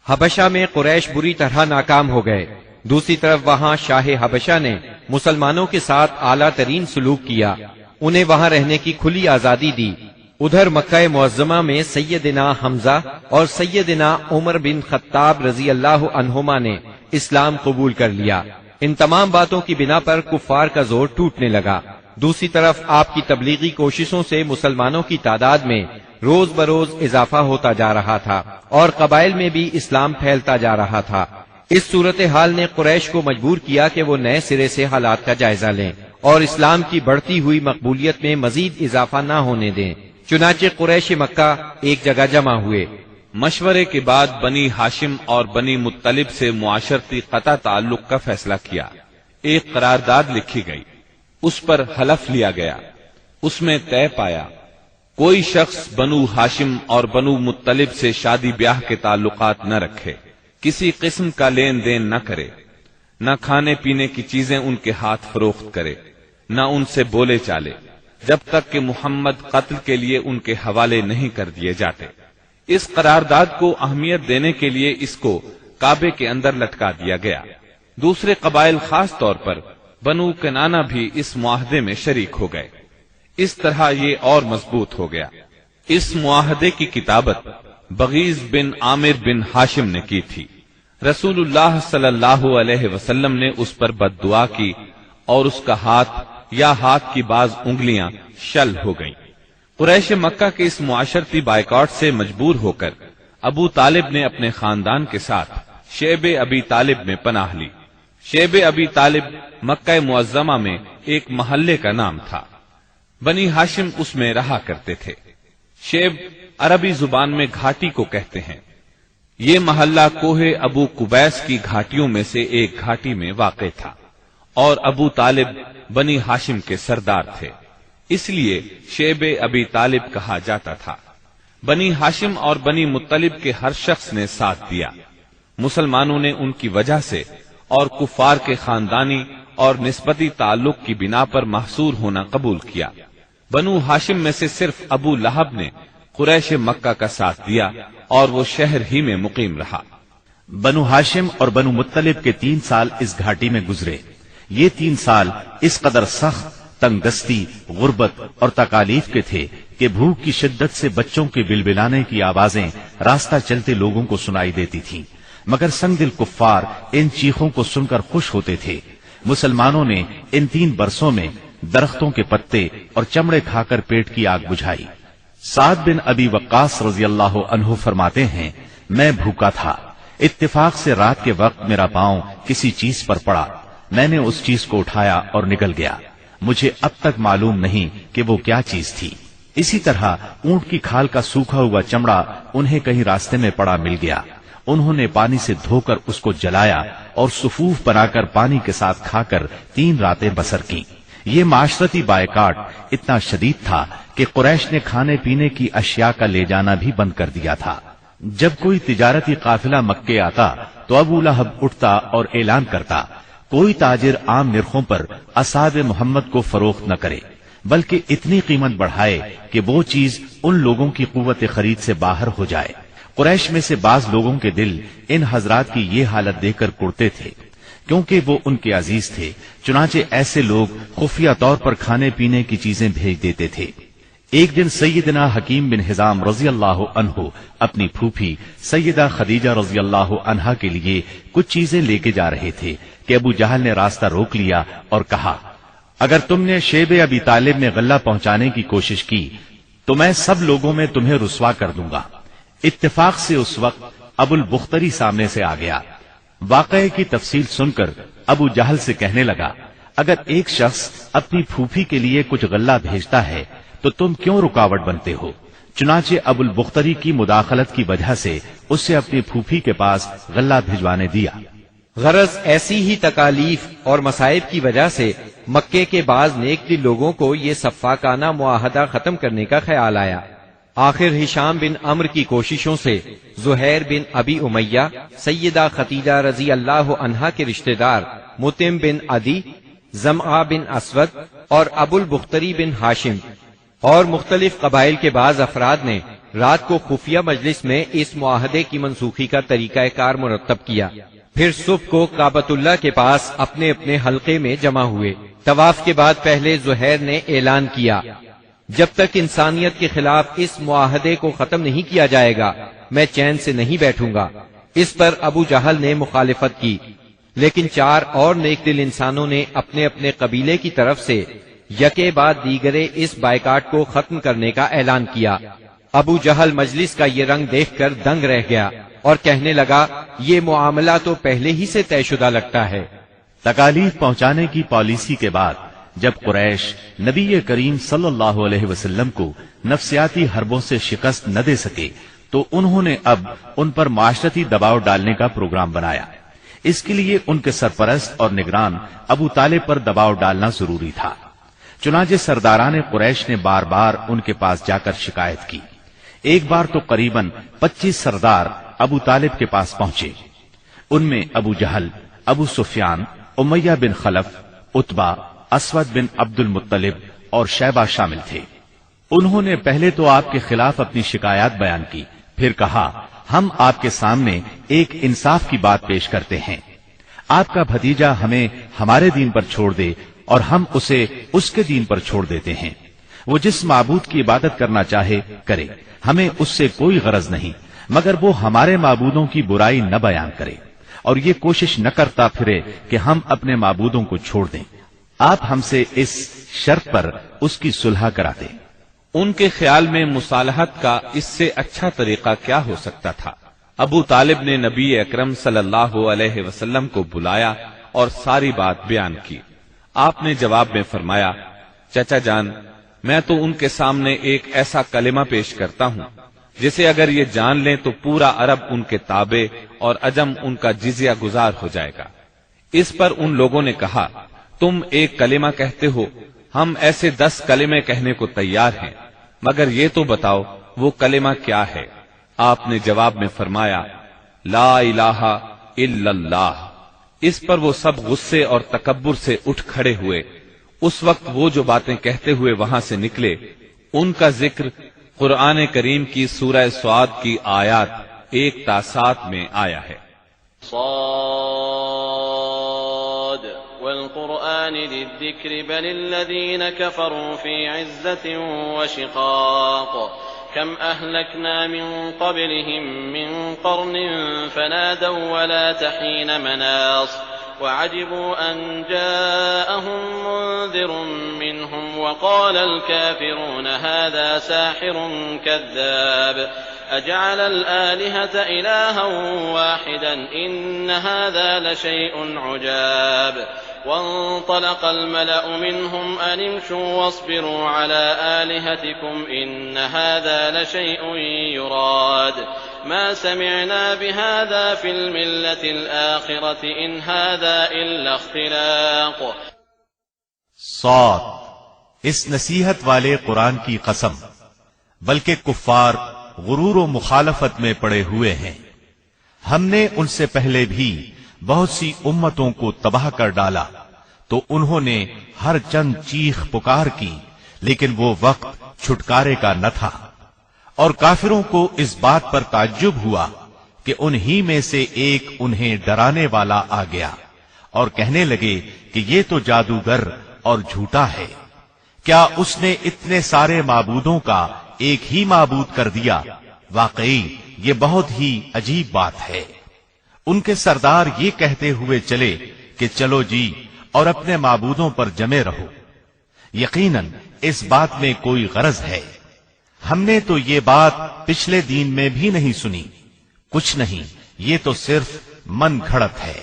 حبشہ میں قریش بری طرح ناکام ہو گئے، دوسری طرف وہاں شاہ حبشہ نے مسلمانوں کے ساتھ اعلیٰ ترین سلوک کیا، انہیں وہاں رہنے کی کھلی آزادی دی۔ ادھر مکہ معظمہ میں سیدنا حمزہ اور سیدنا عمر بن خطاب رضی اللہ عنہما نے اسلام قبول کر لیا۔ ان تمام باتوں کی بنا پر کفار کا زور ٹوٹنے لگا۔ دوسری طرف آپ کی تبلیغی کوششوں سے مسلمانوں کی تعداد میں روز بروز اضافہ ہوتا جا رہا تھا اور قبائل میں بھی اسلام پھیلتا جا رہا تھا۔ اس صورتحال نے قریش کو مجبور کیا کہ وہ نئے سرے سے حالات کا جائزہ لیں اور اسلام کی بڑھتی ہوئی مقبولیت میں مزید اضافہ نہ ہونے دیں۔ چنانچہ قریش مکہ ایک جگہ جمع ہوئے۔ مشورے کے بعد بنی ہاشم اور بنی مطلب سے معاشرتی قطع تعلق کا فیصلہ کیا۔ ایک قرارداد لکھی گئی، اس پر حلف لیا گیا، اس میں طے پایا کوئی شخص بنو ہاشم اور بنو مطلب سے شادی بیاہ کے تعلقات نہ رکھے، کسی قسم کا لین دین نہ کرے، نہ کھانے پینے کی چیزیں ان کے ہاتھ فروخت کرے، نہ ان سے بولے چالے، جب تک کہ محمد قتل کے لیے ان کے حوالے نہیں کر دیے جاتے۔ اس قرارداد کو اہمیت دینے کے لیے اس کو کعبے کے اندر لٹکا دیا گیا۔ دوسرے قبائل خاص طور پر بنو کنانہ بھی اس معاہدے میں شریک ہو گئے۔ اس طرح یہ اور مضبوط ہو گیا۔ اس معاہدے کی کتابت بغیض بن عامر بن ہاشم نے کی تھی۔ رسول اللہ صلی اللہ علیہ وسلم نے اس پر بد دعا کی اور اس کا ہاتھ یا ہاتھ کی بعض انگلیاں شل ہو گئیں۔ قریش مکہ کے اس معاشرتی بائیکاٹ سے مجبور ہو کر ابو طالب نے اپنے خاندان کے ساتھ شیب ابی طالب میں پناہ لی۔ شیب ابی طالب مکہ معظمہ میں ایک محلے کا نام تھا، بنی ہاشم اس میں رہا کرتے تھے۔ شیب عربی زبان میں گھاٹی کو کہتے ہیں۔ یہ محلہ کوہ ابو قبیس کی گھاٹیوں میں سے ایک گھاٹی میں واقع تھا اور ابو طالب بنی ہاشم کے سردار تھے، اس لیے شیب ابی طالب کہا جاتا تھا۔ بنی ہاشم اور بنی مطلب کے ہر شخص نے ساتھ دیا۔ مسلمانوں نے ان کی وجہ سے اور کفار کے خاندانی اور نسبتی تعلق کی بنا پر محصور ہونا قبول کیا۔ بنو ہاشم میں سے صرف ابو لہب نے قریش مکہ کا ساتھ دیا اور وہ شہر ہی میں مقیم رہا۔ بنو ہاشم اور بنو مطلب کے 3 سال اس گھاٹی میں گزرے۔ یہ 3 سال اس قدر سخت، تنگ دستی، غربت اور تکالیف کے تھے کہ بھوک کی شدت سے بچوں کے بلبلانے کی آوازیں راستہ چلتے لوگوں کو سنائی دیتی تھیں، مگر سنگ دل کفار ان چیخوں کو سن کر خوش ہوتے تھے۔ مسلمانوں نے ان 3 برسوں میں درختوں کے پتے اور چمڑے کھا کر پیٹ کی آگ بجھائی۔ سعد بن ابی وقاص رضی اللہ عنہ فرماتے ہیں، میں بھوکا تھا، اتفاق سے رات کے وقت میرا پاؤں کسی چیز پر پڑا، میں نے اس چیز کو اٹھایا اور نکل گیا، مجھے اب تک معلوم نہیں کہ وہ کیا چیز تھی۔ اسی طرح اونٹ کی کھال کا سوکھا ہوا چمڑا انہیں کہیں راستے میں پڑا مل گیا، انہوں نے پانی سے دھو کر اس کو جلایا اور صفوف بنا کر پانی کے ساتھ کھا کر 3 راتیں بسر کی۔ یہ معاشرتی بائیکاٹ اتنا شدید تھا کہ قریش نے کھانے پینے کی اشیاء کا لے جانا بھی بند کر دیا تھا۔ جب کوئی تجارتی قافلہ مکے آتا تو ابو لہب اٹھتا اور اعلان کرتا، کوئی تاجر عام نرخوں پر اصحاب محمد کو فروخت نہ کرے، بلکہ اتنی قیمت بڑھائے کہ وہ چیز ان لوگوں کی قوت خرید سے باہر ہو جائے۔ قریش میں سے بعض لوگوں کے دل ان حضرات کی یہ حالت دیکھ کر کڑتے تھے، کیونکہ وہ ان کے عزیز تھے، چنانچہ ایسے لوگ خفیہ طور پر کھانے پینے کی چیزیں بھیج دیتے تھے۔ ایک دن سیدنا حکیم بن حزام رضی اللہ عنہ اپنی پھوپھی سیدہ خدیجہ رضی اللہ عنہا کے لیے کچھ چیزیں لے کے جا رہے تھے کہ ابو جہل نے راستہ روک لیا اور کہا، اگر تم نے شیب ابی طالب میں غلہ پہنچانے کی کوشش کی تو میں سب لوگوں میں تمہیں رسوا کر دوں گا۔ اتفاق سے اس وقت ابو البختری سامنے سے آ گیا۔ واقعے کی تفصیل سن کر ابو جہل سے کہنے لگا، اگر ایک شخص اپنی پھوپھی کے لیے کچھ غلہ بھیجتا ہے تو تم کیوں رکاوٹ بنتے ہو؟ چنانچہ ابو البختری کی مداخلت کی وجہ سے اس سے اپنی پھوپھی کے پاس غلہ بھجوانے دیا۔ غرض ایسی ہی تکالیف اور مصائب کی وجہ سے مکے کے بعض نیک دل لوگوں کو یہ سفاکانہ معاہدہ ختم کرنے کا خیال آیا۔ آخر ہشام بن عمرو کی کوششوں سے زہیر بن ابی امیہ، سیدہ خدیجہ رضی اللہ عنہا کے رشتہ دار مطعم بن عدی، زمعہ بن اسود اور ابو البختری بن ہاشم اور مختلف قبائل کے بعض افراد نے رات کو خفیہ مجلس میں اس معاہدے کی منسوخی کا طریقہ کار مرتب کیا. پھر صبح کو کعبۃ اللہ کے پاس اپنے اپنے حلقے میں جمع ہوئے. طواف کے بعد پہلے زہیر نے اعلان کیا، جب تک انسانیت کے خلاف اس معاہدے کو ختم نہیں کیا جائے گا میں چین سے نہیں بیٹھوں گا. اس پر ابو جہل نے مخالفت کی، لیکن 4 اور نیک دل انسانوں نے اپنے اپنے قبیلے کی طرف سے یکے بعد دیگرے اس بائیکاٹ کو ختم کرنے کا اعلان کیا. ابو جہل مجلس کا یہ رنگ دیکھ کر دنگ رہ گیا اور کہنے لگا، یہ معاملہ تو پہلے ہی سے طے شدہ لگتا ہے. تکالیف پہنچانے کی پالیسی کے بعد جب قریش نبی کریم صلی اللہ علیہ وسلم کو نفسیاتی حربوں سے شکست نہ دے سکے تو انہوں نے اب ان پر معاشرتی دباؤ ڈالنے کا پروگرام بنایا. اس کے لیے ان کے سرپرست اور نگران ابو طالب پر دباؤ ڈالنا ضروری تھا. چنانچہ سرداران قریش نے بار بار ان کے پاس جا کر شکایت کی. ایک بار تو قریباً 25 سردار ابو طالب کے پاس پہنچے. ان میں ابو جہل، ابو سفیان، امیہ بن خلف، عتبہ، اسود بن عبد المطلب اور شیبہ شامل تھے. انہوں نے پہلے تو آپ کے خلاف اپنی شکایات بیان کی، پھر کہا، ہم آپ کے سامنے ایک انصاف کی بات پیش کرتے ہیں. آپ کا بھتیجا ہمیں ہمارے دین پر چھوڑ دے اور ہم اسے اس کے دین پر چھوڑ دیتے ہیں. وہ جس معبود کی عبادت کرنا چاہے کرے، ہمیں اس سے کوئی غرض نہیں، مگر وہ ہمارے معبودوں کی برائی نہ بیان کرے اور یہ کوشش نہ کرتا پھرے کہ ہم اپنے معبودوں کو چھوڑ دیں. آپ ہم سے اس شرط پر اس کی صلح کرا دیں. ان کے خیال میں مصالحت کا اس سے اچھا طریقہ کیا ہو سکتا تھا. ابو طالب نے نبی اکرم صلی اللہ علیہ وسلم کو بلایا اور ساری بات بیان کی. آپ نے جواب میں فرمایا، چچا جان، میں تو ان کے سامنے ایک ایسا کلمہ پیش کرتا ہوں جسے اگر یہ جان لیں تو پورا عرب ان کے تابع اور عجم ان کا جزیہ گزار ہو جائے گا. اس پر ان لوگوں نے کہا، تم ایک کلمہ کہتے ہو، ہم ایسے 10 کلمے کہنے کو تیار ہیں، مگر یہ تو بتاؤ وہ کلمہ کیا ہے. آپ نے جواب میں فرمایا، لا الہ الا اللہ. اس پر وہ سب غصے اور تکبر سے اٹھ کھڑے ہوئے. اس وقت وہ جو باتیں کہتے ہوئے وہاں سے نکلے ان کا ذکر قرآن کریم کی سورہ صاد کی آیات 1 تا 7 میں آیا ہے. صاد والقرآن ذی الذکر بل الذین کفروا فی عزة وشقاق كم أهلكنا من قبلهم من قرن فنادوا ولا تحين مناص وعجبوا أن جاءهم منذر منهم وقال الكافرون هذا ساحر كذاب أجعل الآلهة إلها واحدا إن هذا لشيء عجاب وانطلق الملأ منهم أن امشوا واصبروا على آلهتكم إن هذا لشيء يراد ما سمعنا بهذا في الملة الآخرة إن هذا إلا اختلاق. صاد، اس نصیحت والے قرآن کی قسم، بلکہ کفار غرور و مخالفت میں پڑے ہوئے ہیں. ہم نے ان سے پہلے بھی بہت سی امتوں کو تباہ کر ڈالا تو انہوں نے ہر چند چیخ پکار کی، لیکن وہ وقت چھٹکارے کا نہ تھا. اور کافروں کو اس بات پر تعجب ہوا کہ انہی میں سے ایک انہیں ڈرانے والا آ گیا اور کہنے لگے کہ یہ تو جادوگر اور جھوٹا ہے. کیا اس نے اتنے سارے معبودوں کا ایک ہی معبود کر دیا؟ واقعی یہ بہت ہی عجیب بات ہے. ان کے سردار یہ کہتے ہوئے چلے کہ چلو جی اور اپنے معبودوں پر جمے رہو. یقیناً اس بات میں کوئی غرض ہے. ہم نے تو یہ بات پچھلے دین میں بھی نہیں سنی. کچھ نہیں، یہ تو صرف من گھڑت ہے.